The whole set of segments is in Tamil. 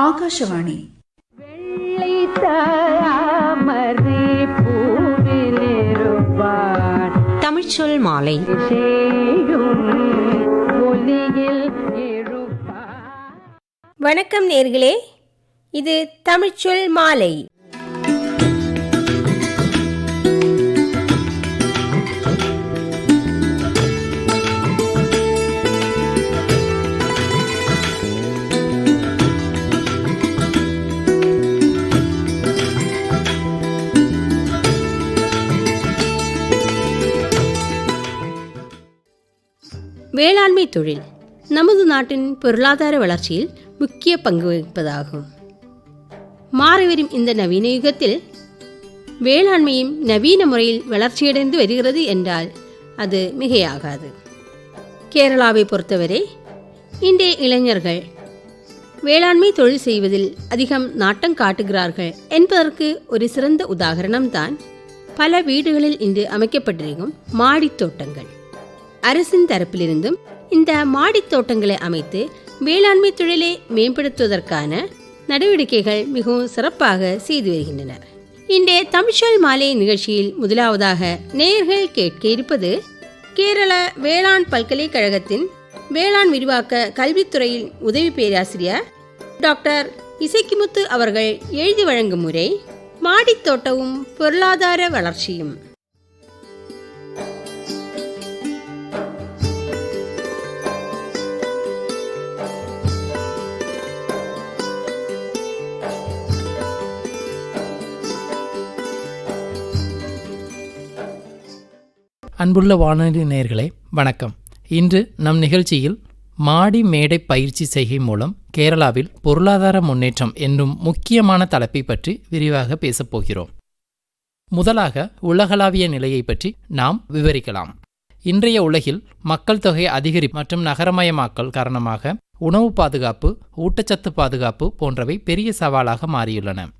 ஆகாஷவாணி. தமிழ்ச்சொல் மாலை. வணக்கம் நேர்களே, இது தமிழ்ச்சொல் மாலை. வேளாண்மை தொழில் நமது நாட்டின் பொருளாதார வளர்ச்சியில் முக்கிய பங்கு வகிப்பதாகும். மாறிவரும் இந்த நவீன யுகத்தில் வேளாண்மையும் நவீன முறையில் வளர்ச்சியடைந்து வருகிறது என்றால் அது மிகையாகாது. கேரளாவை பொறுத்தவரை இன்றைய இளைஞர்கள் வேளாண்மை தொழில் செய்வதில் அதிகம் நாட்டம் காட்டுகிறார்கள் என்பதற்கு ஒரு சிறந்த உதாரணம்தான் பல வீடுகளில் இன்று அமைக்கப்பட்டிருக்கும் மாடித் தோட்டங்கள். அரசின் தரப்பிலிருந்தும் இந்த மாடித் தோட்டங்களை அமைத்து வேளாண்மை தொழிலை மேம்படுத்துவதற்கான நடவடிக்கைகள் மிகவும் சிறப்பாக செய்து வருகின்றனர். இன்றைய தமிழ்ச்சொல் மாலை நிகழ்ச்சியில் முதலாவதாக நேயர்கள் கேட்க இருப்பது கேரள வேளாண் பல்கலைக்கழகத்தின் வேளாண் விரிவாக்க கல்வித்துறையில் உதவி பேராசிரியர் டாக்டர் இசக்கிமுத்து அவர்கள் எழுதி வழங்கும் முறை மாடித் தோட்டமும் பொருளாதார வளர்ச்சியும். அன்புள்ள வானொலி நேயர்களே, வணக்கம். இன்று நம் நிகழ்ச்சியில் மாடி மேடை பயிற்சி செய்கை மூலம் கேரளாவில் பொருளாதார முன்னேற்றம் என்னும் முக்கியமான தலைப்பை பற்றி விரிவாக பேசப்போகிறோம். முதலாக உலகளாவிய நிலையை பற்றி நாம் விவரிக்கலாம். இன்றைய உலகில் மக்கள் தொகை அதிகரிப்பு மற்றும் நகரமயமாக்கல் காரணமாக உணவு பாதுகாப்பு, ஊட்டச்சத்து பாதுகாப்பு போன்றவை பெரிய சவாலாக மாறியுள்ளன.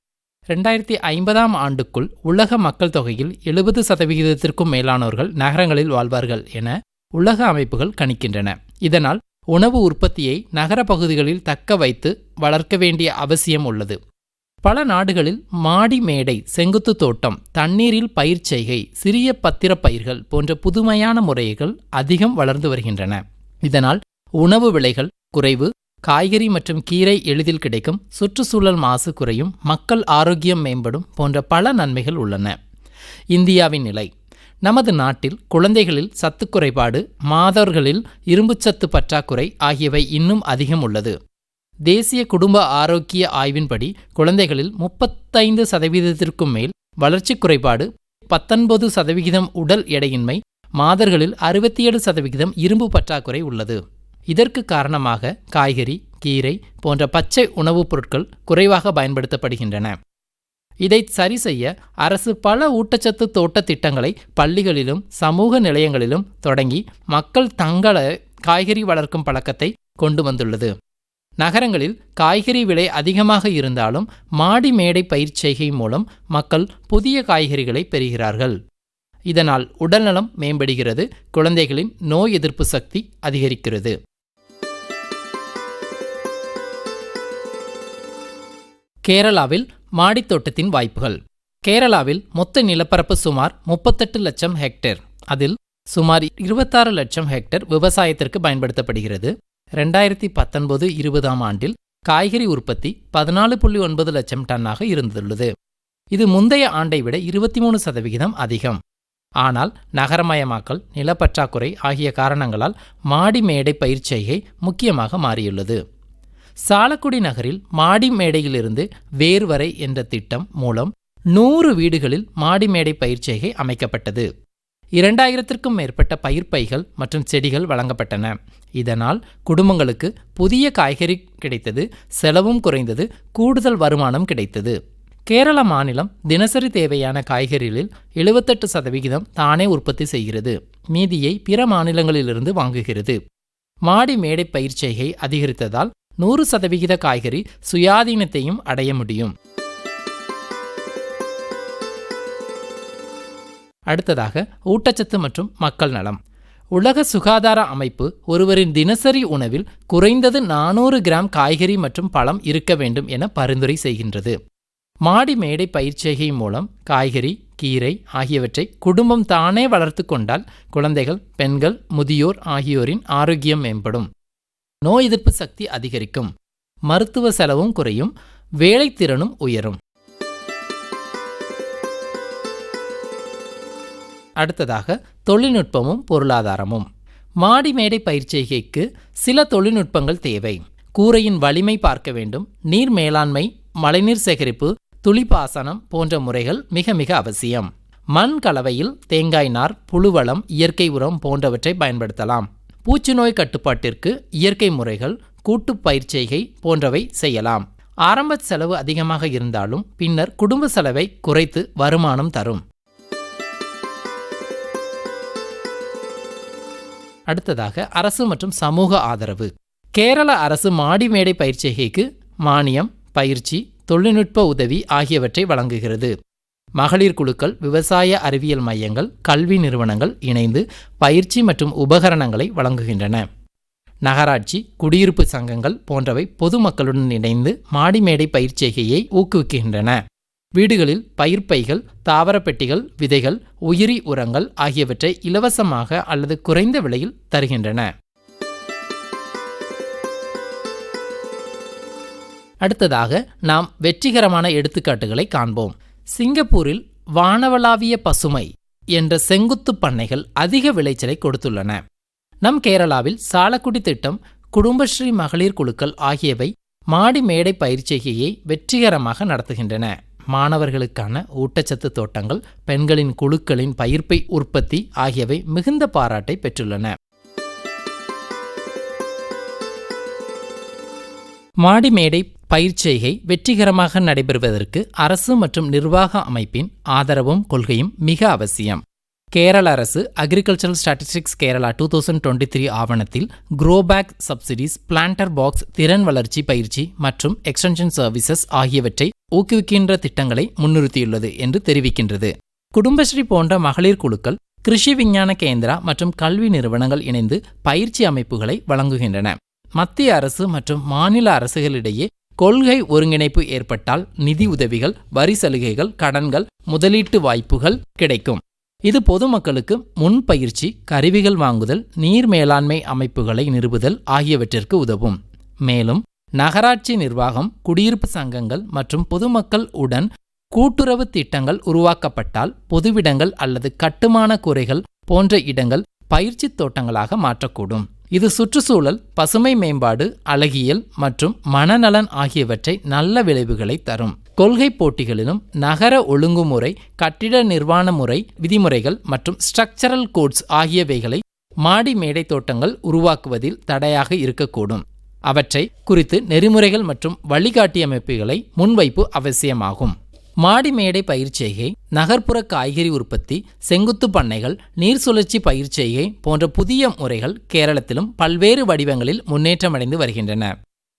2050 ஆண்டுக்குள் உலக மக்கள் தொகையில் 70% மேலானோர்கள் நகரங்களில் வாழ்வார்கள் என உலக அமைப்புகள் கணிக்கின்றன. இதனால் உணவு உற்பத்தியை நகர பகுதிகளில் தக்க வைத்து வளர்க்க வேண்டிய அவசியம் உள்ளது. பல நாடுகளில் மாடி மேடை, செங்குத்து தோட்டம், தண்ணீரில் பயிர் செய்கை, சிறிய பத்திர பயிர்கள் போன்ற புதுமையான முறைகள் அதிகம் வளர்ந்து வருகின்றன. இதனால் உணவு விலைகள் குறைவு, காய்கறி மற்றும் கீரை எளிதில் கிடைக்கும், சுற்றுச்சூழல் மாசு குறையும், மக்கள் ஆரோக்கியம் மேம்படும் போன்ற பல நன்மைகள் உள்ளன. இந்தியாவின் நிலை. நமது நாட்டில் குழந்தைகளில் சத்து குறைபாடு, மாதவர்களில் இரும்புச்சத்து பற்றாக்குறை ஆகியவை இன்னும் அதிகம் உள்ளது. தேசிய குடும்ப ஆரோக்கிய ஆய்வின்படி குழந்தைகளில் 35% மேல் வளர்ச்சி குறைபாடு, 19% உடல் எடையின்மை, மாதர்களில் 67% இரும்பு பற்றாக்குறை உள்ளது. இதற்கு காரணமாக காய்கறி, கீரை போன்ற பச்சை உணவுப் பொருட்கள் குறைவாக பயன்படுத்தப்படுகின்றன. இதை சரி செய்ய அரசு பல ஊட்டச்சத்து தோட்ட திட்டங்களை பள்ளிகளிலும் சமூக நிலையங்களிலும் தொடங்கி மக்கள் தங்களை காய்கறி வளர்க்கும் பழக்கத்தை கொண்டு வந்துள்ளது. நகரங்களில் காய்கறி விலை அதிகமாக இருந்தாலும் மாடி மேடை பயிர் செய்கை மூலம் மக்கள் புதிய காய்கறிகளை பெறுகிறார்கள். இதனால் உடல்நலம் மேம்படுகிறது, குழந்தைகளின் நோய் எதிர்ப்பு சக்தி அதிகரிக்கிறது. கேரளாவில் மாடித்தோட்டத்தின் வாய்ப்புகள். கேரளாவில் மொத்த நிலப்பரப்பு சுமார் 38 லட்சம் ஹெக்டேர். அதில் சுமார் 26 லட்சம் ஹெக்டேர் விவசாயத்திற்கு பயன்படுத்தப்படுகிறது. 2019-20 ஆண்டில் காய்கறி உற்பத்தி 14.9 லட்சம் டன்னாக இருந்துள்ளது. இது முந்தைய ஆண்டை விட 23% அதிகம். ஆனால் நகரமயமாக்கல், நிலப்பற்றாக்குறை ஆகிய காரணங்களால் மாடி மேடை பயிர் செய்கை முக்கியமாக மாறியுள்ளது. சாலக்குடி நகரில் மாடி மேடையிலிருந்து வேர் வரை என்ற திட்டம் மூலம் 100 வீடுகளில் மாடி மேடை பயிர் செய்கை அமைக்கப்பட்டது. 2000க்கும் மேற்பட்ட பயிர்ப்பைகள் மற்றும் செடிகள் வழங்கப்பட்டன. இதனால் குடும்பங்களுக்கு புதிய காய்கறி கிடைத்தது, செலவும் குறைந்தது, கூடுதல் வருமானம் கிடைத்தது. கேரள மாநிலம் தினசரி தேவையான காய்கறிகளில் 78% தானே உற்பத்தி செய்கிறது. மீதியை பிற மாநிலங்களிலிருந்து வாங்குகிறது. மாடி மேடை பயிர் செய்கை அதிகரித்ததால் 100% காய்கறி சுயாதீனத்தையும் அடைய முடியும். அடுத்ததாக ஊட்டச்சத்து மற்றும் மக்கள் நலம். உலக சுகாதார அமைப்பு ஒருவரின் தினசரி உணவில் குறைந்தது 400 கிராம் காய்கறி மற்றும் பழம் இருக்க வேண்டும் என பரிந்துரை செய்கின்றது. மாடி மேடை பயிர்ச்செய்கை மூலம் காய்கறி, கீரை ஆகியவற்றை குடும்பம் தானே வளர்த்து கொண்டால் குழந்தைகள், பெண்கள், முதியோர் ஆகியோரின் ஆரோக்கியம் மேம்படும், நோய் எதிர்ப்பு சக்தி அதிகரிக்கும், மருத்துவ செலவும் குறையும், வேலைத்திறனும் உயரும். அடுத்ததாக தொழில்நுட்பமும் பொருளாதாரமும். மாடி மேடை பயிர்ச்செய்கைக்கு சில தொழில்நுட்பங்கள் தேவை. கூரையின் வலிமை பார்க்க வேண்டும். நீர் மேலாண்மை, மழைநீர் சேகரிப்பு, துளிப்பாசனம் போன்ற முறைகள் மிக மிக அவசியம். மண் கலவையில் தேங்காய் நார், புழுவளம், இயற்கை உரம் போன்றவற்றை பயன்படுத்தலாம். பூச்சிநோய் கட்டுப்பாட்டிற்கு இயற்கை முறைகள், கூட்டு பயிர்ச்செய்கை போன்றவை செய்யலாம். ஆரம்ப செலவு அதிகமாக இருந்தாலும் பின்னர் குடும்ப செலவை குறைத்து வருமானம் தரும். அடுத்ததாக அரசு மற்றும் சமூக ஆதரவு. கேரள அரசு மாடி மேடை பயிர்ச்செய்கைக்கு மானியம், பயிற்சி, தொழில்நுட்ப உதவி ஆகியவற்றை வழங்குகிறது. மகளிர் குழுக்கள், விவசாய அறிவியல் மையங்கள், கல்வி நிறுவனங்கள் இணைந்து பயிற்சி மற்றும் உபகரணங்களை வழங்குகின்றன. நகராட்சி, குடியிருப்பு சங்கங்கள் போன்றவை பொதுமக்களுடன் இணைந்து மாடி மேடை பயிர்ச்செய்கையை ஊக்குவிக்கின்றன. வீடுகளில் பயிர்ப்பைகள், தாவரப்பெட்டிகள், விதைகள், உயிரி உரங்கள் ஆகியவற்றை இலவசமாக அல்லது குறைந்த விலையில் தருகின்றன. அடுத்ததாக நாம் வெற்றிகரமான எடுத்துக்காட்டுகளை காண்போம். சிங்கப்பூரில் வானவளாவிய பசுமை என்ற செங்குத்து பண்ணைகள் அதிக விளைச்சலை கொடுத்துள்ளன. நம் கேரளாவில் சாலக்குடி திட்டம், குடும்பஸ்ரீ மகளிர் குழுக்கள் ஆகியவை மாடி மேடை பயிர்ச்செய்கையை வெற்றிகரமாக நடத்துகின்றன. மாணவர்களுக்கான ஊட்டச்சத்து தோட்டங்கள், பெண்களின் குழுக்களின் பயிர்ப்பை உற்பத்தி ஆகியவை மிகுந்த பாராட்டை பெற்றுள்ளன. மாடி மேடை பயிர்ச்செய்கை வெற்றிகரமாக நடைபெறுவதற்கு அரசு மற்றும் நிர்வாக அமைப்பின் ஆதரவும் கொள்கையும் மிக அவசியம். கேரள அரசு அக்ரிகல்ச்சரல் ஸ்டாட்டிஸ்டிக்ஸ் கேரளா 2023 ஆவணத்தில் க்ரோபேக் சப்சிடிஸ், பிளான்டர் பாக்ஸ், திறன் வளர்ச்சி பயிற்சி மற்றும் எக்ஸ்டென்ஷன் சர்வீசஸ் ஆகியவற்றை ஊக்குவிக்கின்ற திட்டங்களை முன்னிறுத்தியுள்ளது என்று தெரிவிக்கின்றது. குடும்பஸ்ரீ போன்ற மகளிர் குழுக்கள், கிருஷி விஞ்ஞான கேந்திரா மற்றும் கல்வி நிறுவனங்கள் இணைந்து பயிற்சி அமைப்புகளை வழங்குகின்றன. மத்திய அரசு மற்றும் மாநில அரசுகளிடையே கொள்கை ஒருங்கிணைப்பு ஏற்பட்டால் நிதி உதவிகள், வரி சலுகைகள், கடன்கள், முதலீட்டு வாய்ப்புகள் கிடைக்கும். இது பொதுமக்களுக்கு முன் பயிற்சி, கருவிகள் வாங்குதல், நீர் மேலாண்மை அமைப்புகளை நிறுவுதல் ஆகியவற்றிற்கு உதவும். மேலும் நகராட்சி நிர்வாகம், குடியிருப்பு சங்கங்கள் மற்றும் பொதுமக்கள் உடன் கூட்டுறவு திட்டங்கள் உருவாக்கப்பட்டால் பொதுவிடங்கள் அல்லது கட்டுமான கூரைகள் போன்ற இடங்கள் பயிற்சி தோட்டங்களாக மாற்றக்கூடும். இது சுற்றுச்சூழல், பசுமை மேம்பாடு, அழகியல் மற்றும் மனநலன் ஆகியவற்றை நல்ல விளைவுகளை தரும். கொள்கை போட்டிகளிலும் நகர ஒழுங்குமுறை, கட்டிட நிர்வாண முறை, விதிமுறைகள் மற்றும் ஸ்ட்ரக்சரல் கோட்ஸ் ஆகியவைகளை மாடி மேடை தோட்டங்கள் உருவாக்குவதில் தடையாக இருக்கக்கூடும். அவற்றை குறித்து நெறிமுறைகள் மற்றும் வழிகாட்டி அமைப்புகளை முன்வைப்பு அவசியமாகும். மாடி மேடை பயிர்ச்செய்கை, நகர்ப்புற காய்கறி உற்பத்தி, செங்குத்து பண்ணைகள், நீர் சுழற்சி பயிர்ச்செய்கை போன்ற புதிய முறைகள் கேரளத்திலும் பல்வேறு வடிவங்களில் முன்னேற்றமடைந்து வருகின்றன.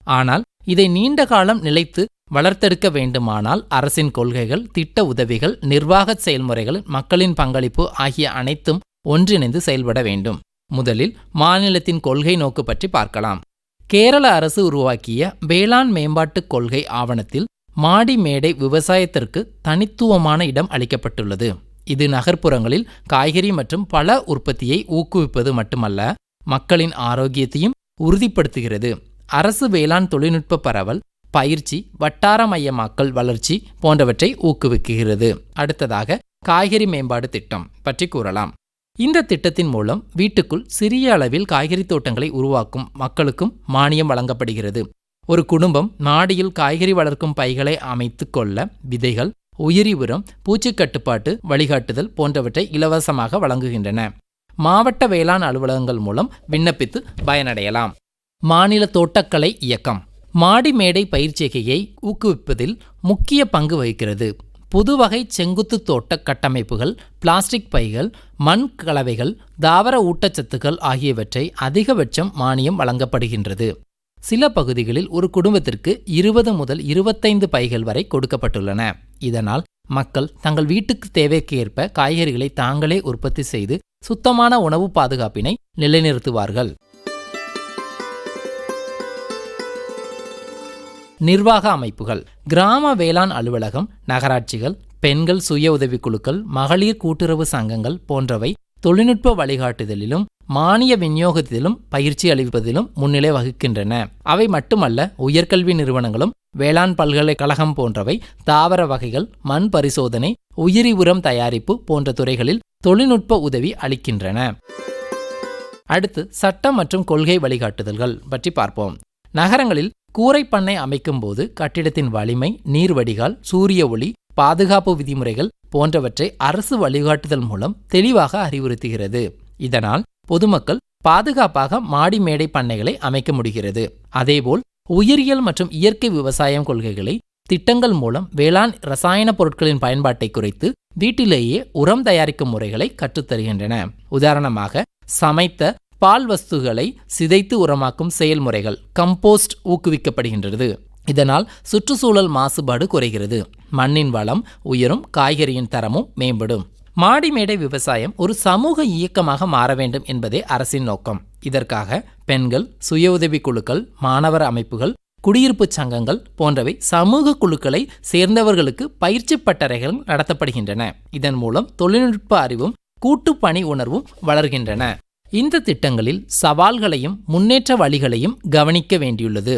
ஆனால் இதை நீண்ட காலம் நிலைத்து வளர்த்தெடுக்க வேண்டுமானால் அரசின் கொள்கைகள், திட்ட உதவிகள், நிர்வாக செயல்முறைகள், மக்களின் பங்களிப்பு ஆகிய அனைத்தும் ஒன்றிணைந்து செயல்பட வேண்டும். முதலில் மாநிலத்தின் கொள்கை நோக்கு பற்றி பார்க்கலாம். கேரள அரசு உருவாக்கிய வேளாண் மேம்பாட்டுக் கொள்கை ஆவணத்தில் மாடி மேடை விவசாயத்திற்கு தனித்துவமான இடம் அளிக்கப்பட்டுள்ளது. இது நகர்ப்புறங்களில் காய்கறி மற்றும் பழ உற்பத்தியை ஊக்குவிப்பது மட்டுமல்ல, மக்களின் ஆரோக்கியத்தையும் உறுதிப்படுத்துகிறது. அரசு வேளாண் தொழில்நுட்ப பரவல், பயிற்சி, வட்டாரமயமாக்கல் வளர்ச்சி போன்றவற்றை ஊக்குவிக்கிறது. அடுத்ததாக காய்கறி மேம்பாடு திட்டம் பற்றி கூறலாம். இந்த திட்டத்தின் மூலம் வீட்டுக்குள் சிறிய அளவில் காய்கறி தோட்டங்களை உருவாக்கும் மக்களுக்கும் மானியம் வழங்கப்படுகிறது. ஒரு குடும்பம் மாடியில் காய்கறி வளர்க்கும் பைகளை அமைத்து கொள்ள விதைகள், உயிரி உரம், பூச்சிக்கட்டுப்பாட்டு வழிகாட்டுதல் போன்றவற்றை இலவசமாக வழங்குகின்றன. மாவட்ட வேளாண் அலுவலகங்கள் மூலம் விண்ணப்பித்து பயனடையலாம். மாநில தோட்டக்கலை இயக்கம் மாடி மேடை பயிர்ச்செய்கையை ஊக்குவிப்பதில் முக்கிய பங்கு வகிக்கிறது. புதுவகை செங்குத்து தோட்ட கட்டமைப்புகள், பிளாஸ்டிக் பைகள், மண் கலவைகள், தாவர ஊட்டச்சத்துக்கள் ஆகியவற்றை அதிகபட்சம் மானியம் வழங்கப்படுகின்றது. சில பகுதிகளில் ஒரு குடும்பத்திற்கு 20 முதல் 25 பைகள் வரை கொடுக்கப்பட்டுள்ளன. இதனால் மக்கள் தங்கள் வீட்டுக்கு தேவைக்கு ஏற்ப காய்கறிகளை தாங்களே உற்பத்தி செய்து சுத்தமான உணவு பாதுகாப்பினை நிலைநிறுத்துவார்கள். நிர்வாக அமைப்புகள். கிராம வேளாண் அலுவலகம், நகராட்சிகள், பெண்கள் சுய உதவிக்குழுக்கள், மகளிர் கூட்டுறவு சங்கங்கள் போன்றவை தொழில்நுட்ப வழிகாட்டுதலிலும் மானிய விநியோகத்திலும் பயிற்சி அளிப்பதிலும் முன்னிலை வகிக்கின்றன. அவை மட்டுமல்ல, உயர்கல்வி நிறுவனங்களும் வேளாண் பல்கலைக்கழகம் போன்றவை தாவர வகைகள், மண் பரிசோதனை, உயிரி உரம் தயாரிப்பு போன்ற துறைகளில் தொழில்நுட்ப உதவி அளிக்கின்றன. அடுத்து சட்டம் மற்றும் கொள்கை வழிகாட்டுதல்கள் பற்றி பார்ப்போம். நகரங்களில் கூரை பண்ணை அமைக்கும் போது கட்டிடத்தின் வலிமை, நீர் வடிகால், சூரிய ஒளி, பாதுகாப்பு விதிமுறைகள் போன்றவற்றை அரசு வழிகாட்டுதல் மூலம் தெளிவாக அறிவுறுத்துகிறது. இதனால் பொதுமக்கள் பாதுகாப்பாக மாடி மேடை பண்ணைகளை அமைக்க முடிகிறது. அதேபோல் உயிரியல் மற்றும் இயற்கை விவசாயம் கொள்கைகளை திட்டங்கள் மூலம் வேளாண் ரசாயன பொருட்களின் பயன்பாட்டை குறைத்து வீட்டிலேயே உரம் தயாரிக்கும் முறைகளை கற்றுத்தருகின்றன. உதாரணமாக, சமைத்த பால் வஸ்துகளை சிதைத்து உரமாக்கும் செயல்முறைகள் கம்போஸ்ட் ஊக்குவிக்கப்படுகின்றது. இதனால் சுற்றுச்சூழல் மாசுபாடு குறைகிறது, மண்ணின் வளம் உயரும், காய்கறியின் தரமும் மேம்படும். மாடிமேடை விவசாயம் ஒரு சமூக இயக்கமாக மாற வேண்டும் என்பதே அரசின் நோக்கம். இதற்காக பெண்கள், சுய உதவி குழுக்கள், மாணவர் அமைப்புகள், குடியிருப்பு சங்கங்கள் போன்றவை சமூக குழுக்களை சேர்ந்தவர்களுக்கு பயிற்சி பட்டறைகள் நடத்தப்படுகின்றன. இதன் மூலம் தொழில்நுட்ப அறிவும் கூட்டு பணி உணர்வும் வளர்கின்றன. இந்த திட்டங்களில் சவால்களையும் முன்னேற்ற வழிகளையும் கவனிக்க வேண்டியுள்ளது.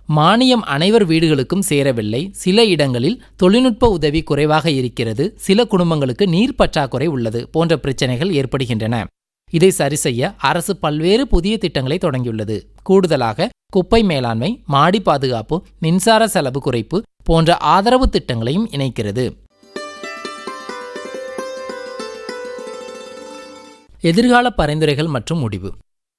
மானியம் அனைவர் வீடுகளுக்கும் சேரவில்லை. சில இடங்களில் தொழில்நுட்ப உதவி குறைவாக இருக்கிறது. சில குடும்பங்களுக்கு நீர் பற்றாக்குறை உள்ளது போன்ற பிரச்சனைகள் ஏற்படுகின்றன. இதை சரிசெய்ய அரசு பல்வேறு புதிய திட்டங்களை தொடங்கியுள்ளது. கூடுதலாக குப்பை மேலாண்மை, மாடி பாதுகாப்பு, மின்சார செலவு குறைப்பு போன்ற ஆதரவு திட்டங்களையும் இணைக்கிறது. எதிர்கால பரிந்துரைகள் மற்றும் முடிவு.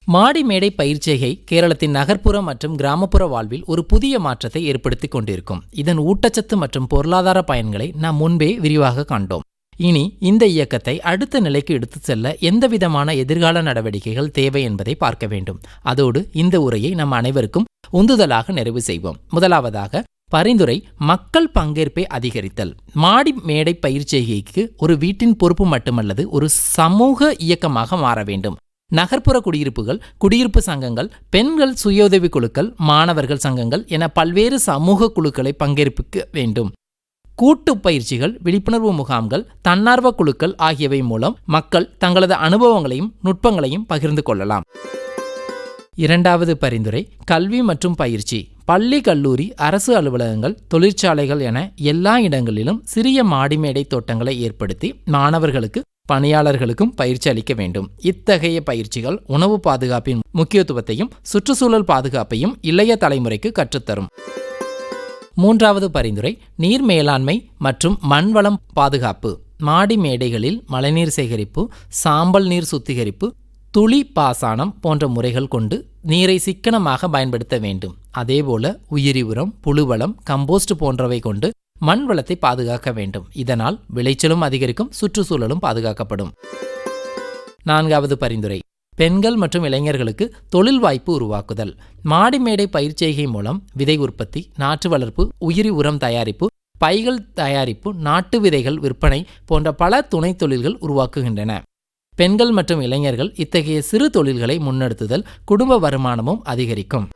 மாடி மேடை பயிர்ச்செய்கை கேரளத்தின் நகர்ப்புற மற்றும் கிராமப்புற வாழ்வில் ஒரு புதிய மாற்றத்தை ஏற்படுத்தி கொண்டிருக்கும். இதன் ஊட்டச்சத்து மற்றும் பொருளாதார பயன்களை நாம் முன்பே விரிவாக கண்டோம். இனி இந்த இயக்கத்தை அடுத்த நிலைக்கு எடுத்துச் செல்ல எந்தவிதமான எதிர்கால நடவடிக்கைகள் தேவை என்பதை பார்க்க வேண்டும். அதோடு இந்த உரையை நம் அனைவருக்கும் உந்துதலாக நிறைவு செய்வோம். முதலாவதாக பரிந்துரை மக்கள் பங்கேற்பை அதிகரித்தல். மாடி மேடை பயிர்ச்செய்கைக்கு ஒரு வீட்டின் பொறுப்பு மட்டுமல்லது, ஒரு சமூக இயக்கமாக மாற வேண்டும். நகர்ப்புற குடியிருப்புகள், குடியிருப்பு சங்கங்கள், பெண்கள் சுய உதவி குழுக்கள், மாணவர்கள் சங்கங்கள் என பல்வேறு சமூக குழுக்களை பங்கேற்பிக்க வேண்டும். கூட்டு பயிற்சிகள், விழிப்புணர்வு முகாம்கள், தன்னார்வ குழுக்கள் ஆகியவை மூலம் மக்கள் தங்களது அனுபவங்களையும் நுட்பங்களையும் பகிர்ந்து கொள்ளலாம். இரண்டாவது பரிந்துரை கல்வி மற்றும் பயிற்சி. பள்ளி, கல்லூரி, அரசு அலுவலகங்கள், தொழிற்சாலைகள் என எல்லா இடங்களிலும் சிறிய மாடிமேடை தோட்டங்களை ஏற்படுத்தி மாணவர்களுக்கு, பணியாளர்களுக்கும் பயிற்சி அளிக்க வேண்டும். இத்தகைய பயிற்சிகள் உணவு பாதுகாப்பின் முக்கியத்துவத்தையும் சுற்றுச்சூழல் பாதுகாப்பையும் இளைய தலைமுறைக்கு கற்றுத்தரும். மூன்றாவது பரிந்துரை நீர் மேலாண்மை மற்றும் மண்வளம் பாதுகாப்பு. மாடி மேடைகளில் மழைநீர் சேகரிப்பு, சாம்பல் நீர் சுத்திகரிப்பு, துளி பாசனம் போன்ற முறைகள் கொண்டு நீரை சிக்கனமாக பயன்படுத்த வேண்டும். அதேபோல உயிரி உரம், புழுவளம், கம்போஸ்ட் போன்றவை கொண்டு மண் வளத்தை பாதுகாக்க வேண்டும். இதனால் விளைச்சலும் அதிகரிக்கும், சுற்றுச்சூழலும் பாதுகாக்கப்படும். நான்காவது பரிந்துரை பெண்கள் மற்றும் இளைஞர்களுக்கு தொழில் வாய்ப்பு உருவாக்குதல். மாடிமேடை பயிர்ச்செய்கை மூலம் விதை உற்பத்தி, நாற்று வளர்ப்பு, உயிரி உரம் தயாரிப்பு, பைகள் தயாரிப்பு, நாட்டு விதைகள் விற்பனை போன்ற பல துணை தொழில்கள் உருவாக்குகின்றன. பெண்கள் மற்றும் இளைஞர்கள் இத்தகைய சிறு தொழில்களை முன்னெடுத்துதல் குடும்ப வருமானமும் அதிகரிக்கும்.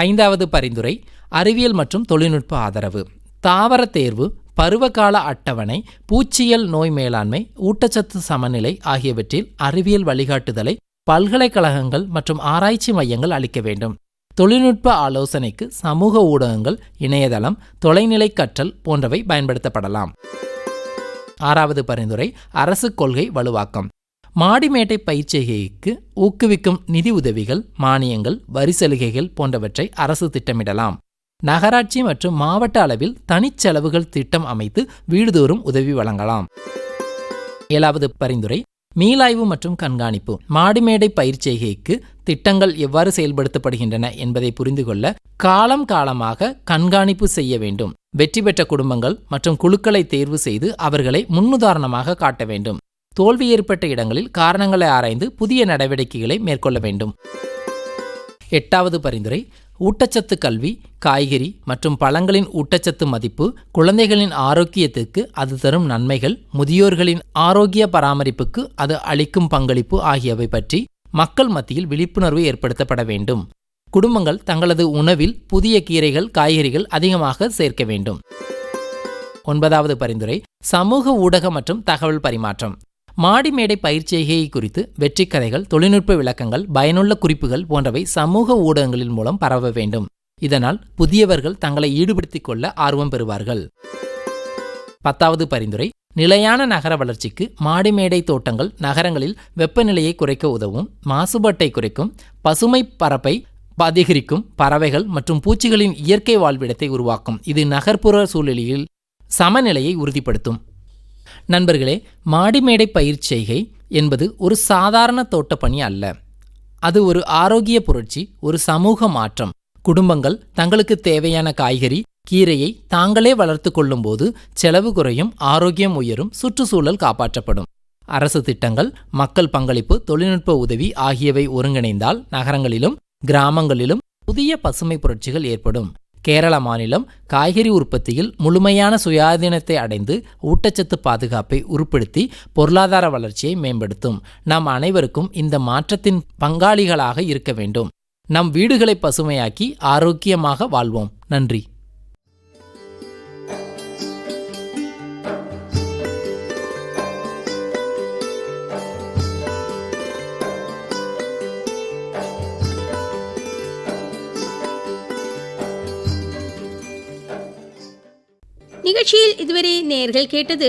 ஐந்தாவது பரிந்துரை அறிவியல் மற்றும் தொழில்நுட்ப ஆதரவு. தாவர தேர்வு, பருவகால அட்டவணை, பூச்சியல் நோய் மேலாண்மை, ஊட்டச்சத்து சமநிலை ஆகியவற்றில் அறிவியல் வழிகாட்டுதலை பல்கலைக்கழகங்கள் மற்றும் ஆராய்ச்சி மையங்கள் அளிக்க வேண்டும். தொழில்நுட்ப ஆலோசனைக்கு சமூக ஊடகங்கள், இணையதளம், தொலைநிலை கற்றல் போன்றவை பயன்படுத்தப்படலாம். ஆறாவது பரிந்துரை அரசு கொள்கை வலுவாக்கம். மாடிமேட்டை பயிர்ச்செய்கைக்கு ஊக்குவிக்கும் நிதி உதவிகள், மானியங்கள், வரி சலுகைகள் போன்றவற்றை அரசு திட்டமிடலாம். நகராட்சி மற்றும் மாவட்ட அளவில் தனிச்செலவுகள் திட்டம் அமைத்து வீடுதோறும் உதவி வழங்கலாம். ஏழாவது பரிந்துரை மீளாய்வு மற்றும் கண்காணிப்பு. மாடிமேடை பயிர்ச்செய்கைக்கு திட்டங்கள் எவ்வாறு செயல்படுத்தப்படுகின்றன என்பதை புரிந்து கொள்ள காலம் காலமாக கண்காணிப்பு செய்ய வேண்டும். வெற்றி பெற்ற குடும்பங்கள் மற்றும் குழுக்களை தேர்வு செய்து அவர்களை முன்னுதாரணமாக காட்ட வேண்டும். தோல்வி ஏற்பட்ட இடங்களில் காரணங்களை ஆராய்ந்து புதிய நடவடிக்கைகளை மேற்கொள்ள வேண்டும். எட்டாவது பரிந்துரை ஊட்டச்சத்து கல்வி, காய்கறி மற்றும் பழங்களின் ஊட்டச்சத்து மதிப்பு, குழந்தைகளின் ஆரோக்கியத்திற்கு அது தரும் நன்மைகள், முதியோர்களின் ஆரோக்கிய பராமரிப்புக்கு அது அளிக்கும் பங்களிப்பு ஆகியவை பற்றி மக்கள் மத்தியில் விழிப்புணர்வு ஏற்படுத்தப்பட வேண்டும். குடும்பங்கள் தங்களது உணவில் புதிய கீரைகள், காய்கறிகள் அதிகமாக சேர்க்க வேண்டும். 9வது பரிந்துரை சமூக ஊடக மற்றும் தகவல் பரிமாற்றம். மாடி மேடை பயிற்சியை குறித்து வெற்றி கதைகள், தொழில்நுட்ப விளக்கங்கள், பயனுள்ள குறிப்புகள் போன்றவை சமூக ஊடகங்களின் மூலம் பரவ வேண்டும். இதனால் புதியவர்கள் தங்களை ஈடுபடுத்திக் கொள்ள ஆர்வம் பெறுவார்கள். 10வது பரிந்துரை நிலையான நகர வளர்ச்சிக்கு மாடி மேடை தோட்டங்கள் நகரங்களில் வெப்பநிலையை குறைக்க உதவும், மாசுபாட்டை குறைக்கும், பசுமை பரப்பை அதிகரிக்கும், பறவைகள் மற்றும் பூச்சிகளின் இயற்கை வாழ்விடத்தை உருவாக்கும். இது நகர்ப்புற சூழலில் சமநிலையை உறுதிப்படுத்தும். நண்பர்களே, மாடிமேடை பயிர்ச்செய்கை என்பது ஒரு சாதாரண தோட்டப்பணி அல்ல. அது ஒரு ஆரோக்கிய புரட்சி, ஒரு சமூக மாற்றம். குடும்பங்கள் தங்களுக்கு தேவையான காய்கறி, கீரையை தாங்களே வளர்த்து கொள்ளும்போது செலவு குறையும், ஆரோக்கியம் உயரும், சுற்றுச்சூழல் காப்பாற்றப்படும். அரசு திட்டங்கள், மக்கள் பங்களிப்பு, தொழில்நுட்ப உதவி ஆகியவை ஒருங்கிணைந்தால் நகரங்களிலும் கிராமங்களிலும் புதிய பசுமை புரட்சிகள் ஏற்படும். கேரள மாநிலம் காய்கறி உற்பத்தியில் முழுமையான சுயாதீனத்தை அடைந்து ஊட்டச்சத்து பாதுகாப்பை உறுப்படுத்தி பொருளாதார வளர்ச்சியை மேம்படுத்தும். நாம் அனைவருக்கும் இந்த மாற்றத்தின் பங்காளிகளாக இருக்க வேண்டும். நம் வீடுகளை பசுமையாக்கி ஆரோக்கியமாக வாழ்வோம். நன்றி. நிகழ்ச்சியில் இதுவரை நேயர்கள் கேட்டது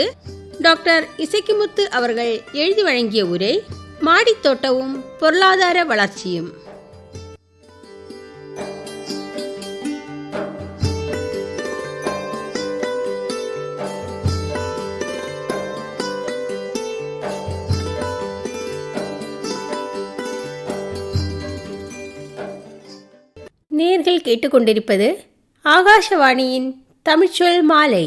டாக்டர் இசக்கிமுத்து அவர்கள் எழுதி வழங்கிய உரை மாடித்தோட்டமும் பொருளாதார வளர்ச்சியும். நேயர்கள் கேட்டுக்கொண்டிருப்பது ஆகாஷவாணியின் தமிழ்ச்சொல் மாலை.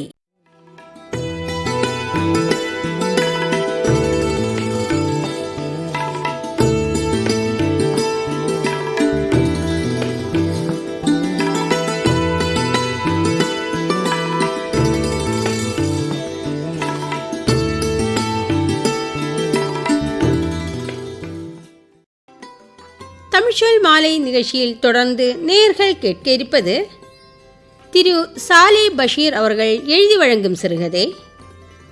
தமிழ்ச்சொல் மாலை நிகழ்ச்சியில் தொடர்ந்து நேயர்கள் கேட்க இருப்பது திரு சாலே பஷீர் அவர்கள் எழுதி வழங்கும் சிறுகதை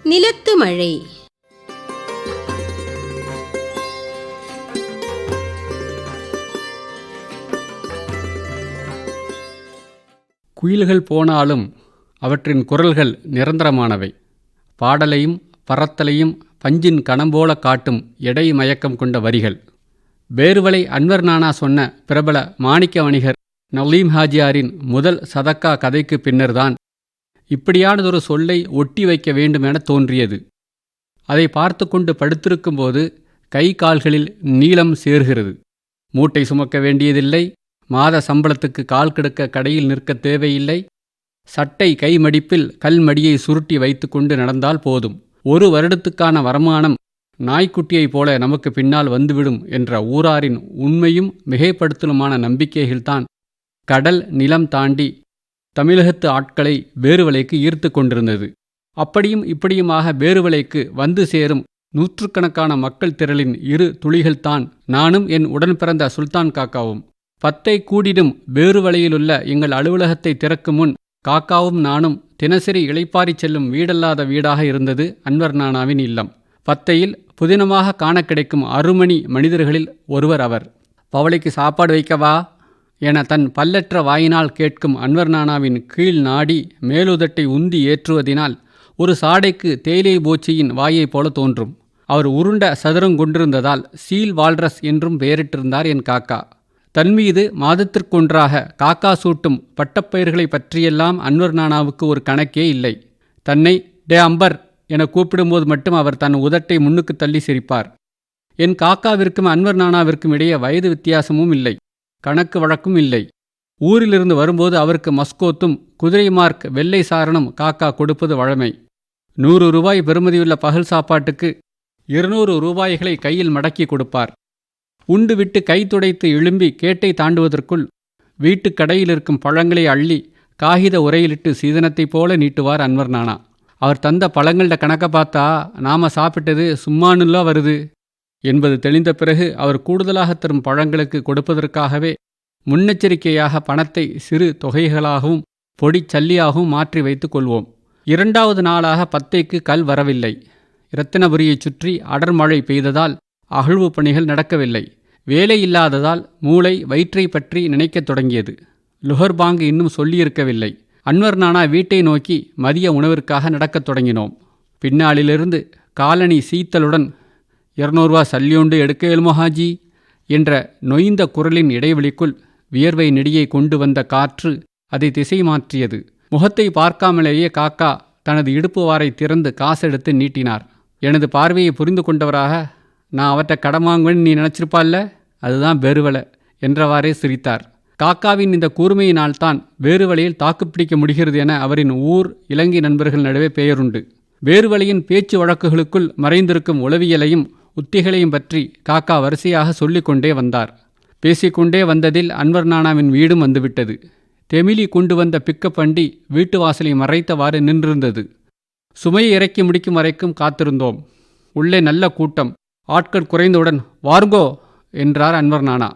நிலத்து மழை. குயில்கள் போனாலும் அவற்றின் குரல்கள் நிரந்தரமானவை. பாடலையும் பறத்தலையும் பஞ்சின் கணம்போல காட்டும் எடை மயக்கம் கொண்ட வரிகள். பேருவளை அன்வர் நானா சொன்ன பிரபல மாணிக்க வணிகர் நலீம் ஹாஜியாரின் முதல் சதக்கா கதைக்கு பின்னர்தான் இப்படியானதொரு சொல்லை ஒட்டி வைக்க வேண்டுமென தோன்றியது. அதை பார்த்து கொண்டு படுத்திருக்கும்போது கை கால்களில் நீளம் சேர்கிறது. மூட்டை சுமக்க வேண்டியதில்லை, மாத சம்பளத்துக்கு கால் கிடக்க கடையில் நிற்க தேவையில்லை, சட்டை கைமடிப்பில் கல்மடியை சுருட்டி வைத்து கொண்டு நடந்தால் போதும். 1 வருடத்துக்கான வருமானம் நாய்க்குட்டியைப் போல நமக்கு பின்னால் வந்துவிடும் என்ற ஊராரின் உண்மையும் மிகைப்படுத்தலுமான நம்பிக்கைகள்தான் கடல் நிலம் தாண்டி தமிழகத்து ஆட்களை பேருவளைக்கு ஈர்த்து கொண்டிருந்தது. அப்படியும் இப்படியுமாக பேருவளைக்கு வந்து சேரும் நூற்றுக்கணக்கான மக்கள் திரளின் 2 துளிகள்தான் நானும் என் உடன் பிறந்த சுல்தான் காக்காவும். 10 கூடிடும் பேருவளையிலுள்ள எங்கள் அலுவலகத்தை திறக்கும் முன் காக்காவும் நானும் தினசரி இளைப்பாரிச் செல்லும் வீடல்லாத வீடாக இருந்தது அன்வர் நானாவின் இல்லம். 10 புதினமாக காண கிடைக்கும் அருமணி மனிதர்களில் ஒருவர் அவர். பவளைக்கு சாப்பாடு வைக்கவா என தன் பல்லற்ற வாயினால் கேட்கும் அன்வர் நானாவின் கீழ் நாடி மேலுதட்டை உந்தி ஏற்றுவதினால் ஒரு சாடைக்கு தேயிலை போச்சியின் வாயைப் போல தோன்றும். அவர் உருண்ட சதுரங்கொண்டிருந்ததால் சீல் வால்ரஸ் என்றும் பெயரிட்டிருந்தார் என் காக்கா. தன்மீது மாதத்திற்கொன்றாக காக்கா சூட்டும் பட்டப்பயிர்களை பற்றியெல்லாம் அன்வர் நானாவுக்கு ஒரு கணக்கே இல்லை. தன்னை டே அம்பர் என கூப்பிடும்போது மட்டும் அவர் தன் உதட்டை முன்னுக்கு தள்ளி சிரிப்பார். என் காக்காவிற்கும் அன்வர் நானாவிற்கும் இடையே வயது வித்தியாசமும் இல்லை, கணக்கு வழக்கும் இல்லை. ஊரிலிருந்து வரும்போது அவருக்கு மஸ்கோத்தும் குதிரை மார்க் வெள்ளை சாரணம் காக்கா கொடுப்பது வழமை. 100 ரூபாய் பெறுமதியுள்ள பகல் சாப்பாட்டுக்கு 200 ரூபாய்களை கையில் மடக்கி கொடுப்பார். உண்டு விட்டு கை துடைத்து எழும்பி கேட்டை தாண்டுவதற்குள் வீட்டுக் கடையில் இருக்கும் பழங்களை அள்ளி காகித உரையிலிட்டு சீதனத்தைப் போல நீட்டுவார் அன்வர் நானா. அவர் தந்த பழங்கள கணக்க பார்த்தா நாம சாப்பிட்டது சும்மானுல்லா வருது என்பது தெளிந்த பிறகு அவர் கூடுதலாக தரும் பழங்களுக்கு கொடுப்பதற்காகவே முன்னெச்சரிக்கையாக பணத்தை சிறு தொகைகளாகவும் பொடி சல்லியாகவும் மாற்றி வைத்துக் கொள்வோம். 2வது நாளாக பத்தைக்கு கல் வரவில்லை. இரத்தினபுரியைச் சுற்றி அடர்மழை பெய்ததால் அகழ்வு பணிகள் நடக்கவில்லை. வேலை இல்லாததால் மூளை வயிற்றை பற்றி நினைக்கத் தொடங்கியது. லுஹர்பாங்கு இன்னும் சொல்லியிருக்கவில்லை. அன்வர் நானா வீட்டை நோக்கி மதிய உணவிற்காக நடக்கத் தொடங்கினோம். பின்னாளிலிருந்து காலனி சீத்தலுடன் 200 ரூபா சல்லியோண்டு எடுக்க இயலுமோ ஹாஜி என்ற நொய்ந்த குரலின் இடைவெளிக்குள் வியர்வை நெடியை கொண்டு வந்த காற்று அதை திசை மாற்றியது. முகத்தை பார்க்காமலேயே காக்கா தனது இடுப்பு வாரை திறந்து காசெடுத்து நீட்டினார். எனது பார்வையை புரிந்து கொண்டவராக, நான் அவற்றை கடன் வாங்குவேன்னு நீ நினச்சிருப்பால்ல, அதுதான் பெருவலை என்றவாறே சிரித்தார். காக்காவின் இந்த கூர்மையினால்தான் வேறுவலையில் தாக்குப்பிடிக்க முடிகிறது என அவரின் ஊர் இலங்கை நண்பர்கள் நடுவே பெயருண்டு. வேறுவலையின் பேச்சு வழக்குகளுக்குள் மறைந்திருக்கும் உளவியலையும் உத்திகளையும் பற்றி காக்கா வரிசையாக சொல்லிக்கொண்டே வந்தார். பேசிக்கொண்டே வந்ததில் அன்வர் நானாவின் வீடும் வந்துவிட்டது. தெமிலி கொண்டு வந்த பிக்கப் வண்டி வீட்டு வாசலை மறைத்தவாறு நின்றிருந்தது. சுமையை இறக்கி முடிக்கும் வரைக்கும் காத்திருந்தோம். உள்ளே நல்ல கூட்டம். ஆட்கள் குறைந்தவுடன் வார்கோ என்றார் அன்வர் நானா.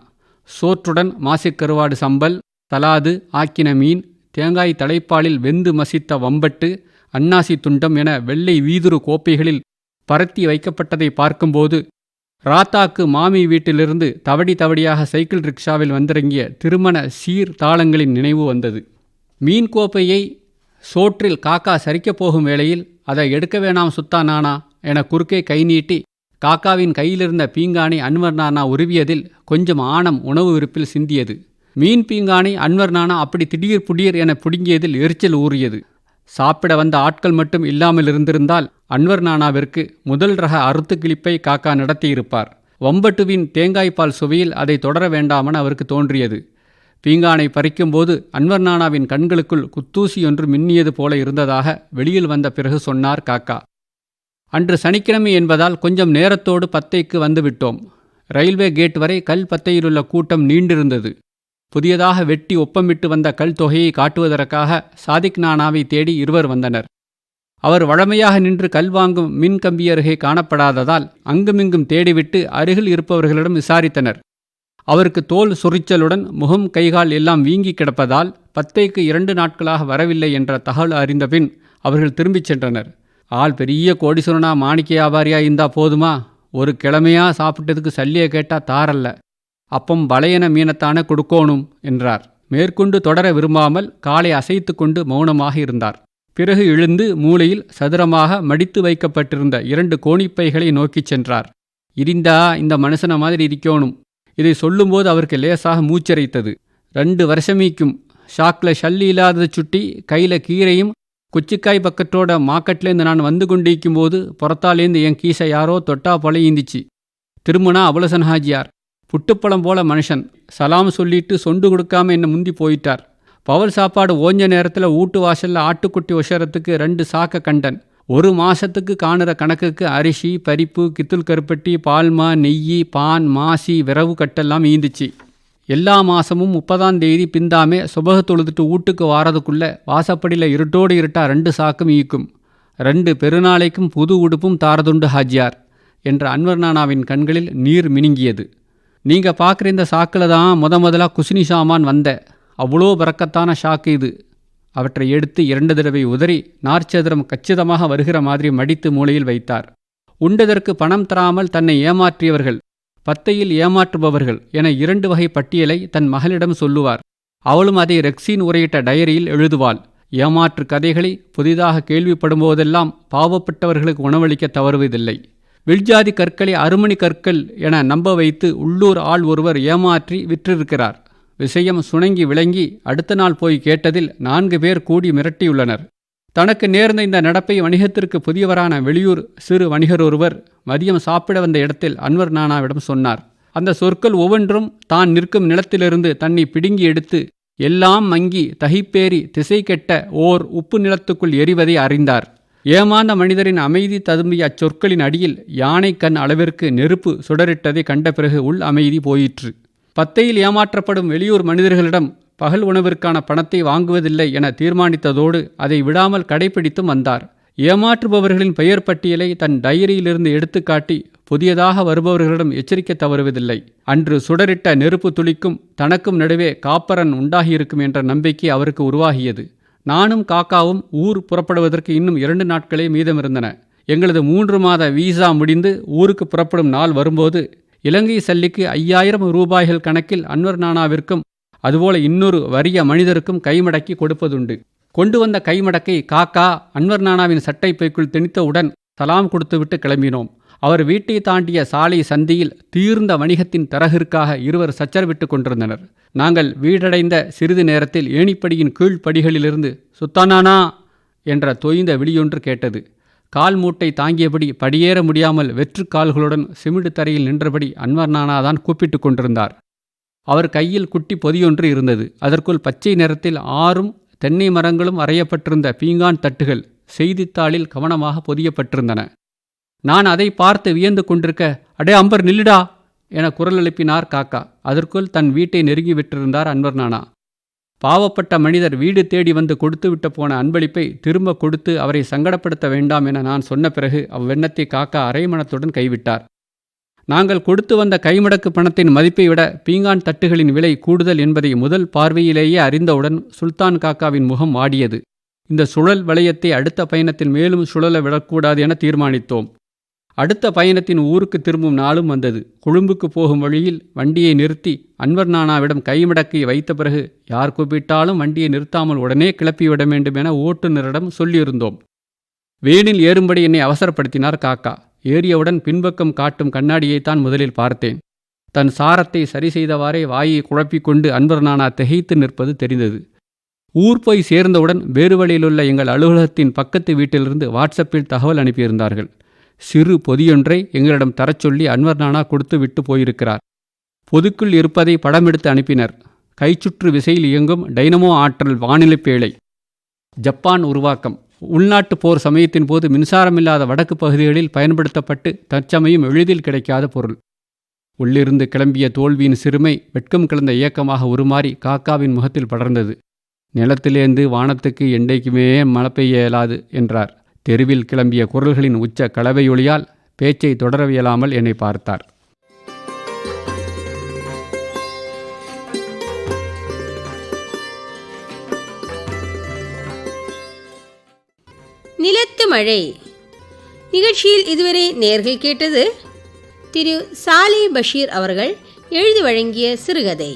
சோற்றுடன் மாசிக்கருவாடு சம்பல், சலாது, ஆக்கின மீன், தேங்காய் தலைப்பாலில் வெந்து மசித்த வம்பட்டு, அன்னாசி துண்டம் என வெள்ளை வீதுரு கோப்பைகளில் பரத்தி வைக்கப்பட்டதை பார்க்கும்போது ராத்தாக்கு மாமி வீட்டிலிருந்து தவடி தவடியாக சைக்கிள் ரிக்ஷாவில் வந்திறங்கிய திருமண சீர் தாளங்களின் நினைவு வந்தது. மீன் கோப்பையை சோற்றில் காக்கா சரிக்கப் போகும் வேளையில், அதை எடுக்க வேணாம் சுத்தா நானா என குறுக்கே கை நீட்டி காக்காவின் கையிலிருந்த பீங்கானை அன்வர் நானா உருவியதில் கொஞ்சம் ஆணம் உணவு விருப்பில் சிந்தியது. மீன் பீங்கானை அன்வர் நானா அப்படி திடீர் புடீர் என பிடுங்கியதில் எரிச்சல் ஊறியது. சாப்பிட வந்த ஆட்கள் மட்டும் இல்லாமல் இருந்திருந்தால் அன்வர் நானாவிற்கு முதல் ரக அறுத்து கிளிப்பை காக்கா நடத்தியிருப்பார். வம்பட்டுவின் தேங்காய்பால் சுவையில் அதை தொடர வேண்டாமென அவருக்கு தோன்றியது. பீங்கானை பறிக்கும்போது அன்வர் நானாவின் கண்களுக்குள் குத்தூசி ஒன்று மின்னியது போல இருந்ததாக வெளியில் வந்த பிறகு சொன்னார் காக்கா. அன்று சனிக்கிழமை என்பதால் கொஞ்சம் நேரத்தோடு பத்தைக்கு வந்துவிட்டோம். ரயில்வே கேட் வரை கல் பத்தையிலுள்ள கூட்டம் நீண்டிருந்தது. புதியதாக வெட்டி ஒப்பமிட்டு வந்த கல் தொகையை காட்டுவதற்காக சாதிக் நானாவை தேடி இருவர் வந்தனர். அவர் வழமையாக நின்று கல் வாங்கும் மின் கம்பி அருகே காணப்படாததால் அங்குமிங்கும் தேடிவிட்டு அருகில் இருப்பவர்களிடம் விசாரித்தனர். அவருக்கு தோல் சொரிச்சலுடன் முகம் கைகால் எல்லாம் வீங்கி கிடப்பதால் பத்தைக்கு 2 நாட்களாக வரவில்லை என்ற தகவல் அறிந்தபின் அவர்கள் திரும்பிச் சென்றனர். ஆள் பெரிய கோடீஸ்வரனா மாணிக்க வியாபாரியா இருந்தா போதுமா, ஒரு கிழமையா சாப்பிட்டதுக்கு சல்லியை கேட்டா தாரல்ல, அப்பம் வளையன மீனத்தானே கொடுக்கோணும் என்றார். மேற்கொண்டு தொடர விரும்பாமல் காலை அசைத்து கொண்டு மௌனமாக இருந்தார். பிறகு எழுந்து மூலையில் சதுரமாக மடித்து வைக்கப்பட்டிருந்த 2 கோணிப்பைகளை நோக்கிச் சென்றார். இருந்தா இந்த மனுஷன மாதிரி இருக்கணும். இதை சொல்லும்போது அவருக்கு லேசாக மூச்சரைத்தது. 2 வருஷமீக்கும் ஷாக்கில் ஷல்லி இல்லாதது சுட்டி கையில் கீரையும் குச்சிக்காய் பக்கத்தோட மார்க்கெட்லேருந்து நான் வந்து கொண்டிருக்கும் போது புறத்தாலேருந்து என் கீசை யாரோ தொட்டா போல ஈந்திச்சு. திரும்பினா அபுலசன் ஹாஜியார், புட்டுப்பழம் போல மனுஷன். சலாம் சொல்லிட்டு சொண்டு கொடுக்காம என்னை முந்தி போயிட்டார். பவல் சாப்பாடு ஓஞ்ச நேரத்தில் வீட்டு வாசலில் ஆட்டுக்குட்டி ஒசரத்துக்கு 2 சாக்க கண்டன். 1 மாதத்துக்கு காணுற கணக்குக்கு அரிசி, பரிப்பு, கித்துல் கருப்பட்டி, பால்மா, நெய்யி, பான், மாசி, விரவு கட்டெல்லாம் ஈந்துச்சு. எல்லா மாதமும் 30ஆம் தேதி பிந்தாமே சுபக தொழுதுட்டு வீட்டுக்கு வாரதுக்குள்ளே வாசப்படியில் இருட்டோடு இருட்டா 2 சாக்கும் ஈக்கும். 2 பெருநாளைக்கும் புது உடுப்பும் தாரதுண்டு ஹாஜியார் என்ற அன்வர் நானாவின் கண்களில் நீர் மினுங்கியது. நீங்கள் பார்க்குற இந்த சாக்கில் தான் முதலாக குசினி சாமான் வந்த, அவ்வளோ பறக்கத்தான ஷாக்கு இது. அவற்றை எடுத்து 2 தடவை உதறி நார்ச்சதுரம் கச்சிதமாக வருகிற மாதிரி மடித்து மூலையில் வைத்தார். உண்டதற்கு பணம் தராமல் தன்னை ஏமாற்றியவர்கள், பத்தையில் ஏமாற்றுபவர்கள் என 2 வகை பட்டியலை தன் மகளிடம் சொல்லுவார். அவளும் அதை ரெக்ஸின் உரையிட்ட டயரியில் எழுதுவாள். ஏமாற்று கதைகளை புதிதாக கேள்விப்படும் போதெல்லாம் பாவப்பட்டவர்களுக்கு உணவளிக்க தவறுவதில்லை. வில்ஜாதி கற்களை அருமணி கற்கள் என நம்ப வைத்து உள்ளூர் ஆள் ஒருவர் ஏமாற்றி விற்றிருக்கிறார். விஷயம் சுணங்கி விளங்கி அடுத்த நாள் போய் கேட்டதில் 4 பேர் கூடி மிரட்டியுள்ளனர். தனக்கு நேர்ந்த இந்த நடப்பை வணிகத்திற்கு புதியவரான வெளியூர் சிறு வணிகர் ஒருவர் மதியம் சாப்பிட வந்த இடத்தில் அன்வர் நானாவிடம் சொன்னார். அந்த சொற்கள் ஒவ்வொன்றும் தான் நிற்கும் நிலத்திலிருந்து தன்னை பிடுங்கி எடுத்து எல்லாம் மங்கி தகிப்பேறி திசை கெட்ட ஓர் உப்பு நிலத்துக்குள் எறிவதை அறிந்தார். ஏமாந்த மனிதரின் அமைதி ததும்பிய அச்சொற்களின் அடியில் யானை கண் அளவிற்கு நெருப்பு சுடரிட்டதை கண்ட பிறகு உள் அமைதி போயிற்று. பத்தையில் ஏமாற்றப்படும் வெளியூர் மனிதர்களிடம் பகல் உணவிற்கான பணத்தை வாங்குவதில்லை என தீர்மானித்ததோடு அதை விடாமல் கடைபிடித்தும் வந்தார். ஏமாற்றுபவர்களின் பெயர் பட்டியலை தன் டைரியிலிருந்து எடுத்துக்காட்டி புதியதாக வருபவர்களிடம் எச்சரிக்க தவறுவதில்லை. அன்று சுடரிட்ட நெருப்பு துளிக்கும் தனக்கும் நடுவே காப்பரன் உண்டாகியிருக்கும் என்ற நம்பிக்கை அவருக்கு உருவாகியது. நானும் காக்காவும் ஊர் புறப்படுவதற்கு இன்னும் 2 நாட்களே மீதமிருந்தன. எங்களது 3 மாத வீசா முடிந்து ஊருக்கு புறப்படும் நாள் வரும்போது இலங்கை சல்லிக்கு 5000 ரூபாய்கள் கணக்கில் அன்வர் நானாவிற்கும் அதுபோல இன்னொரு வறிய மனிதருக்கும் கைமடக்கி கொடுப்பதுண்டு. கொண்டு வந்த கைமடக்கை காக்கா அன்வர் நானாவின் சட்டை பைக்குள் திணித்தவுடன் சலாம் கொடுத்துவிட்டு கிளம்பினோம். அவர் வீட்டை தாண்டிய சாலை சந்தியில் தீர்ந்த வணிகத்தின் தரகிற்காக இருவர் சச்சரவிட்டு கொண்டிருந்தனர். நாங்கள் வீடடைந்த சிறிது நேரத்தில் ஏணிப்படியின் கீழ்ப்படிகளிலிருந்து சுத்தானானா என்ற தொய்ந்த விழியொன்று கேட்டது. கால் மூட்டை தாங்கியபடி படியேற முடியாமல் வெற்று கால்களுடன் சிமிடு தரையில் நின்றபடி அன்வர் நானாதான் கூப்பிட்டு கொண்டிருந்தார். அவர் கையில் குட்டி பொதியொன்று இருந்தது. அதற்குள் பச்சை நிறத்தில் 6 தென்னை மரங்களும் அறையப்பட்டிருந்த பீங்கான் தட்டுகள் செய்தித்தாளில் கவனமாக பொதியப்பட்டிருந்தன. நான் அதை பார்த்து வியந்து கொண்டிருக்க, அடே அம்பர் நில்லுடா என குரல் எழுப்பினார் காக்கா. அதற்குள் தன் வீட்டை நெருங்கி விட்டிருந்தார் அன்வர் நானா. பாவப்பட்ட மனிதர் வீடு தேடி வந்து கொடுத்துவிட்டு போன அன்பளிப்பை திரும்ப கொடுத்து அவரை சங்கடப்படுத்த வேண்டாம் என நான் சொன்ன பிறகு அவ்வெண்ணத்தை காக்கா அரைமணத்துடன் கைவிட்டார். நாங்கள் கொடுத்து வந்த கைமடக்கு பணத்தின் மதிப்பை விட பீங்கான் தட்டுகளின் விலை கூடுதல் என்பதை முதல் பார்வையிலேயே அறிந்தவுடன் சுல்தான் காக்காவின் முகம் வாடியது. இந்த சுழல் வளையத்தை அடுத்த பயணத்தில் மேலும் சுழல விடக்கூடாது என தீர்மானித்தோம். அடுத்த பயணத்தின் ஊருக்கு திரும்பும் நாளும் வந்தது. கொழும்புக்கு போகும் வழியில் வண்டியை நிறுத்தி அன்வர் நானாவிடம் கைமடக்கை வைத்த பிறகு யார் கூப்பிட்டாலும் வண்டியை நிறுத்தாமல் உடனே கிளப்பிவிட வேண்டும் என ஓட்டுநரிடம் சொல்லியிருந்தோம். வேனில் ஏறும்படி என்னை அவசரப்படுத்தினார் காக்கா. ஏறியவுடன் பின்பக்கம் காட்டும் கண்ணாடியைத்தான் முதலில் பார்த்தேன். தன் சாரத்தை சரி செய்தவாறே வாயை குழப்பிக்கொண்டு அன்வர் நானா திகைத்து நிற்பது தெரிந்தது. ஊர் போய் சேர்ந்தவுடன் வேறு வழியிலுள்ள எங்கள் அலுவலகத்தின் பக்கத்து வீட்டிலிருந்து வாட்ஸ்அப்பில் தகவல் அனுப்பியிருந்தார்கள். சிறு பொதியொன்றை எங்களிடம் தரச் சொல்லி அன்வர் நானா கொடுத்து விட்டு போயிருக்கிறார். பொதுக்குள் இருப்பதை படமெடுத்து அனுப்பினர். கைச்சுற்று விசையில் இயங்கும் டைனமோ ஆற்றல் வானிலை பேழை. ஜப்பான் உருவாக்கம். உள்நாட்டு போர் சமயத்தின் போது மின்சாரமில்லாத வடக்கு பகுதிகளில் பயன்படுத்தப்பட்டு தற்சமயம் எளிதில் கிடைக்காத பொருள். உள்ளிருந்து கிளம்பிய தோல்வியின் சிறுமை வெட்கம் கலந்த இயக்கமாக உருமாறி காக்காவின் முகத்தில் படர்ந்தது. நிலத்திலேந்து வானத்துக்கு என்றைக்குமே மழை பெய்ய இயலாது என்றார். தெருவில் கிளம்பிய குரல்களின் உச்ச கலவையொலியால் பேச்சை தொடரவியலாமல் என்னை பார்த்தார். நிலத்து மழை நிகழ்ச்சியில் இதுவரை நேயர்கள் கேட்டது திரு சாலே பஷீர் அவர்கள் எழுதி வழங்கிய சிறுகதை.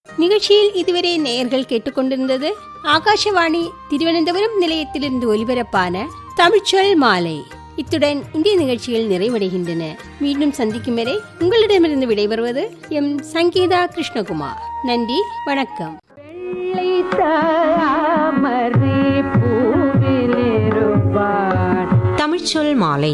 நிகழ்ச்சியில் இதுவரை நேயர்கள் கேட்டுக்கொண்டிருந்தது ஆகாஷவாணி திருவனந்தபுரம் நிலையத்திலிருந்து ஒலிபரப்பான தமிழ்ச்சொல் மாலை. இத்துடன் இந்திய நிகழ்ச்சிகள் நிறைவடைகின்றன. மீண்டும் சந்திக்கும் வரை உங்களிடமிருந்து விடைபெறுவது எம் சங்கீதா கிருஷ்ணகுமார். நன்றி, வணக்கம். தமிழ்ச்சொல் மாலை.